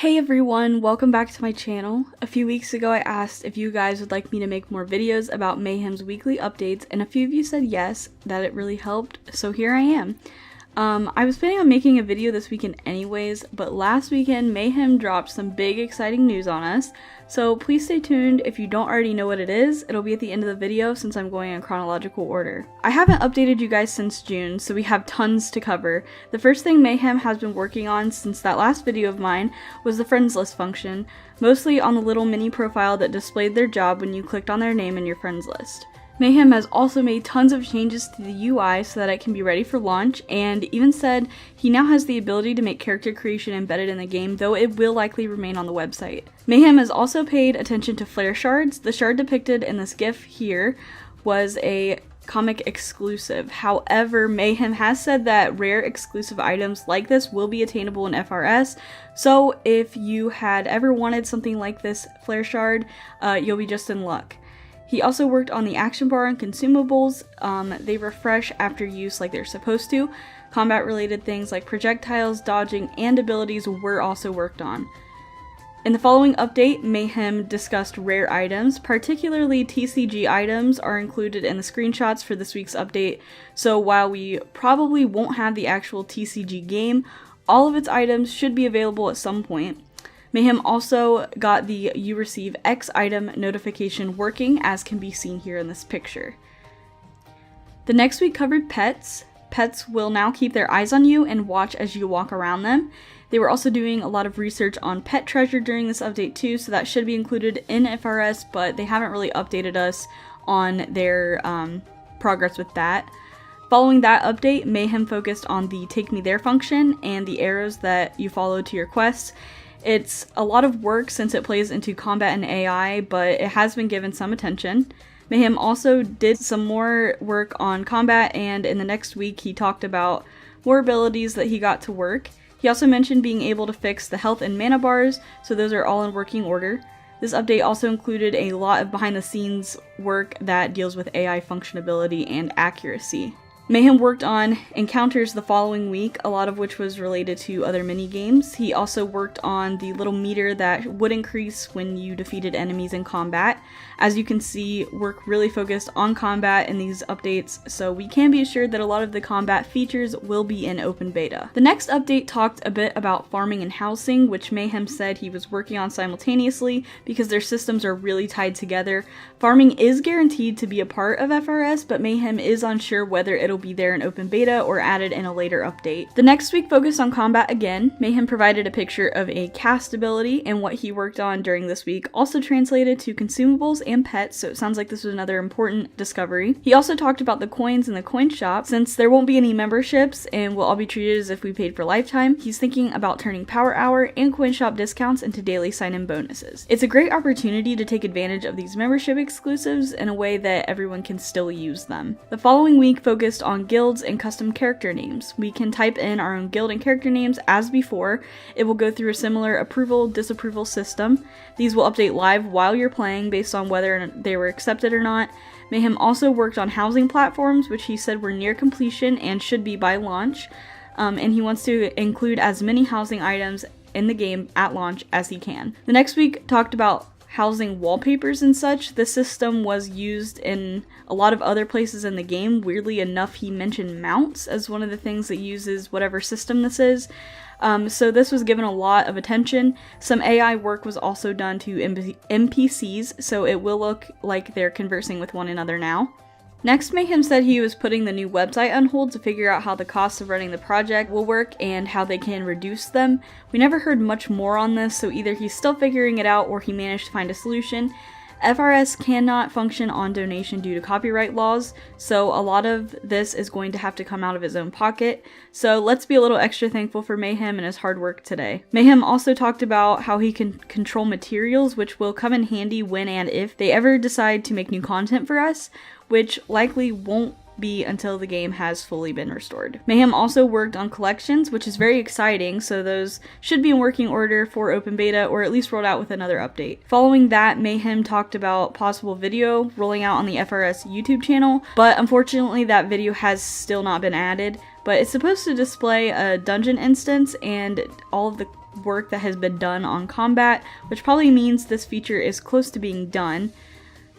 Hey everyone, welcome back to my channel. A few weeks ago I asked if you guys would like me to make more videos about Mayhem's weekly updates, and a few of you said yes, that it really helped, so here I am. I was planning on making a video this weekend anyways, but last weekend Mayhem dropped some big exciting news on us, so please stay tuned. If you don't already know what it is, it'll be at the end of the video since I'm going in chronological order. I haven't updated you guys since June, so we have tons to cover. The first thing Mayhem has been working on since that last video of mine was the friends list function, mostly on the little mini profile that displayed their job when you clicked on their name in your friends list. Mayhem has also made tons of changes to the UI so that it can be ready for launch, and even said he now has the ability to make character creation embedded in the game, though it will likely remain on the website. Mayhem has also paid attention to flare shards. The shard depicted in this GIF here was a comic exclusive. However, Mayhem has said that rare exclusive items like this will be attainable in FRS, so if you had ever wanted something like this flare shard, you'll be just in luck. He also worked on the action bar and consumables. They refresh after use like they're supposed to. Combat related things like projectiles, dodging, and abilities were also worked on. In the following update, Mayhem discussed rare items, particularly TCG items are included in the screenshots for this week's update, so while we probably won't have the actual TCG game, all of its items should be available at some point. Mayhem also got the You Receive X item notification working, as can be seen here in this picture. The next week covered pets. Pets will now keep their eyes on you and watch as you walk around them. They were also doing a lot of research on pet treasure during this update too, so that should be included in FRS, but they haven't really updated us on their progress with that. Following that update, Mayhem focused on the Take Me There function and the arrows that you follow to your quests. It's a lot of work since it plays into combat and AI, but it has been given some attention. Mayhem also did some more work on combat, and in the next week he talked about more abilities that he got to work. He also mentioned being able to fix the health and mana bars, so those are all in working order. This update also included a lot of behind the scenes work that deals with AI functionality and accuracy. Mayhem worked on encounters the following week, a lot of which was related to other mini-games. He also worked on the little meter that would increase when you defeated enemies in combat. As you can see, work really focused on combat in these updates, so we can be assured that a lot of the combat features will be in open beta. The next update talked a bit about farming and housing, which Mayhem said he was working on simultaneously because their systems are really tied together. Farming is guaranteed to be a part of FRS, but Mayhem is unsure whether it'll be there in open beta or added in a later update. The next week focused on combat again. Mayhem provided a picture of a cast ability, and what he worked on during this week also translated to consumables and pets, so it sounds like this was another important discovery. He also talked about the coins in the coin shop. Since there won't be any memberships and we'll all be treated as if we paid for lifetime, he's thinking about turning power hour and coin shop discounts into daily sign-in bonuses. It's a great opportunity to take advantage of these membership exclusives in a way that everyone can still use them. The following week focused on guilds and custom character names. We can type in our own guild and character names as before. It will go through a similar approval-disapproval system. These will update live while you're playing based on whether they were accepted or not. Mayhem also worked on housing platforms, which he said were near completion and should be by launch, and he wants to include as many housing items in the game at launch as he can. The next week talked about housing wallpapers and such. This system was used in a lot of other places in the game. Weirdly enough, he mentioned mounts as one of the things that uses whatever system this is. So this was given a lot of attention. Some AI work was also done to NPCs, so it will look like they're conversing with one another now. Next, Mayhem said he was putting the new website on hold to figure out how the costs of running the project will work and how they can reduce them. We never heard much more on this, so either he's still figuring it out or he managed to find a solution. FRS cannot function on donation due to copyright laws, so a lot of this is going to have to come out of his own pocket. So let's be a little extra thankful for Mayhem and his hard work today. Mayhem also talked about how he can control materials, which will come in handy when and if they ever decide to make new content for us, which likely won't be until the game has fully been restored. Mayhem also worked on collections, which is very exciting, so those should be in working order for open beta or at least rolled out with another update. Following that, Mayhem talked about possible video rolling out on the FRS YouTube channel, but unfortunately that video has still not been added. But it's supposed to display a dungeon instance and all of the work that has been done on combat, which probably means this feature is close to being done.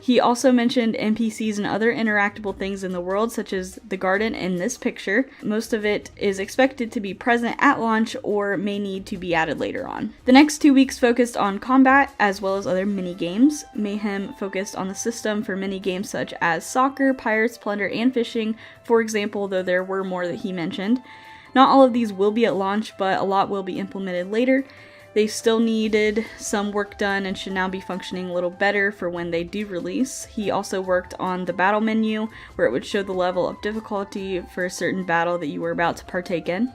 He also mentioned NPCs and other interactable things in the world, such as the garden in this picture. Most of it is expected to be present at launch or may need to be added later on. The next 2 weeks focused on combat as well as other mini-games. Mayhem focused on the system for mini-games such as soccer, pirates, plunder, and fishing, for example, though there were more that he mentioned. Not all of these will be at launch, but a lot will be implemented later. They still needed some work done and should now be functioning a little better for when they do release. He also worked on the battle menu, where it would show the level of difficulty for a certain battle that you were about to partake in.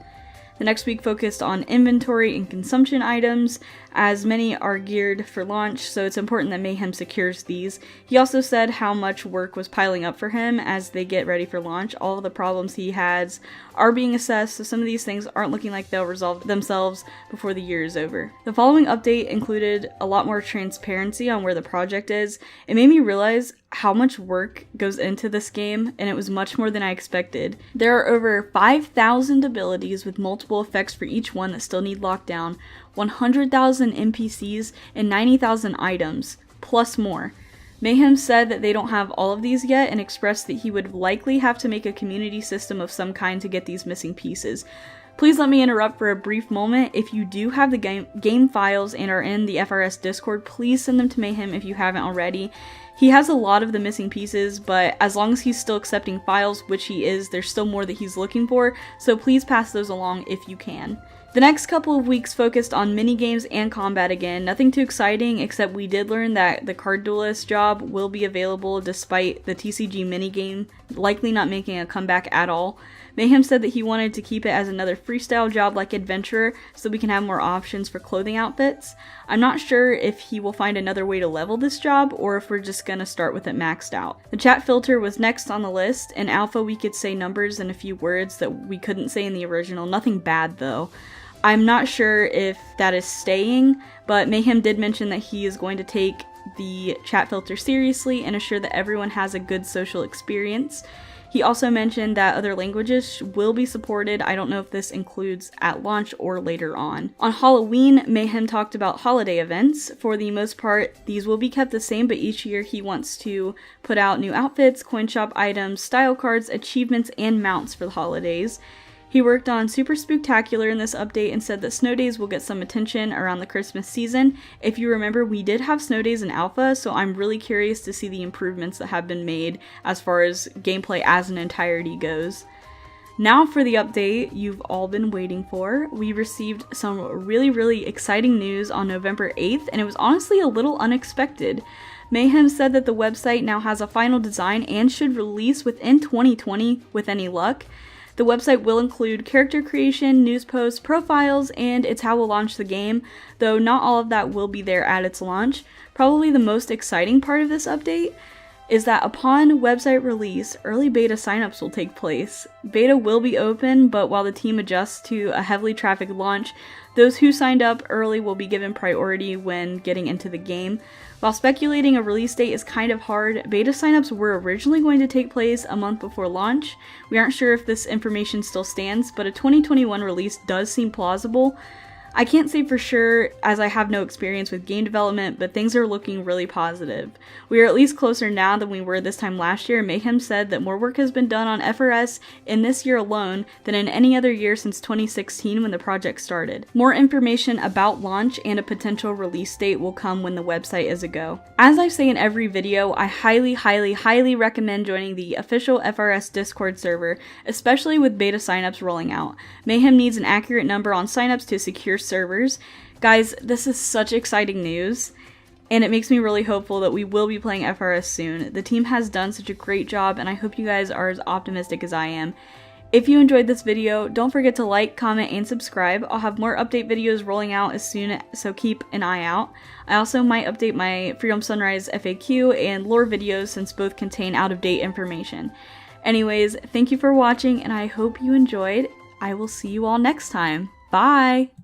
The next week focused on inventory and consumption items, as many are geared for launch, so it's important that Mayhem secures these. He also said how much work was piling up for him as they get ready for launch. All of the problems he has are being assessed, so some of these things aren't looking like they'll resolve themselves before the year is over. The following update included a lot more transparency on where the project is. It made me realize how much work goes into this game, and it was much more than I expected. There are over 5,000 abilities with multiple effects for each one that still need lockdown, 100,000 NPCs, and 90,000 items, plus more. Mayhem said that they don't have all of these yet and expressed that he would likely have to make a community system of some kind to get these missing pieces. Please let me interrupt for a brief moment. If you do have the game files and are in the FRS Discord, please send them to Mayhem if you haven't already. He has a lot of the missing pieces, but as long as he's still accepting files, which he is, there's still more that he's looking for, so please pass those along if you can. The next couple of weeks focused on minigames and combat again. Nothing too exciting, except we did learn that the card duelist job will be available despite the TCG minigame likely not making a comeback at all. Mayhem said that he wanted to keep it as another freestyle job like Adventurer so we can have more options for clothing outfits. I'm not sure if he will find another way to level this job or if we're just gonna start with it maxed out. The chat filter was next on the list. In alpha we could say numbers and a few words that we couldn't say in the original. Nothing bad though. I'm not sure if that is staying, but Mayhem did mention that he is going to take the chat filter seriously and assure that everyone has a good social experience. He also mentioned that other languages will be supported. I don't know if this includes at launch or later on. On Halloween, Mayhem talked about holiday events. For the most part, these will be kept the same, but each year he wants to put out new outfits, coin shop items, style cards, achievements, and mounts for the holidays. He worked on Super Spooktacular in this update and said that snow days will get some attention around the Christmas season. If you remember, we did have snow days in alpha, so I'm really curious to see the improvements that have been made as far as gameplay as an entirety goes. Now for the update you've all been waiting for. We received some really exciting news on November 8th, and it was honestly a little unexpected. Mayhem said that the website now has a final design and should release within 2020 with any luck. The website will include character creation, news posts, profiles, and it's how we'll launch the game, though not all of that will be there at its launch. Probably the most exciting part of this update is that upon website release, early beta signups will take place. Beta will be open, but while the team adjusts to a heavily trafficked launch, those who signed up early will be given priority when getting into the game. While speculating a release date is kind of hard, beta signups were originally going to take place a month before launch. We aren't sure if this information still stands, but a 2021 release does seem plausible. I can't say for sure as I have no experience with game development, but things are looking really positive. We are at least closer now than we were this time last year. Mayhem said that more work has been done on FRS in this year alone than in any other year since 2016 when the project started. More information about launch and a potential release date will come when the website is a go. As I say in every video, I highly recommend joining the official FRS Discord server, especially with beta signups rolling out. Mayhem needs an accurate number on signups to secure servers. Guys, this is such exciting news, and it makes me really hopeful that we will be playing FRS soon. The team has done such a great job, and I hope you guys are as optimistic as I am. If you enjoyed this video, don't forget to like, comment, and subscribe. I'll have more update videos rolling out as soon, so keep an eye out. I also might update my Freedom Sunrise FAQ and lore videos since both contain out-of-date information. Anyways, thank you for watching, and I hope you enjoyed. I will see you all next time. Bye!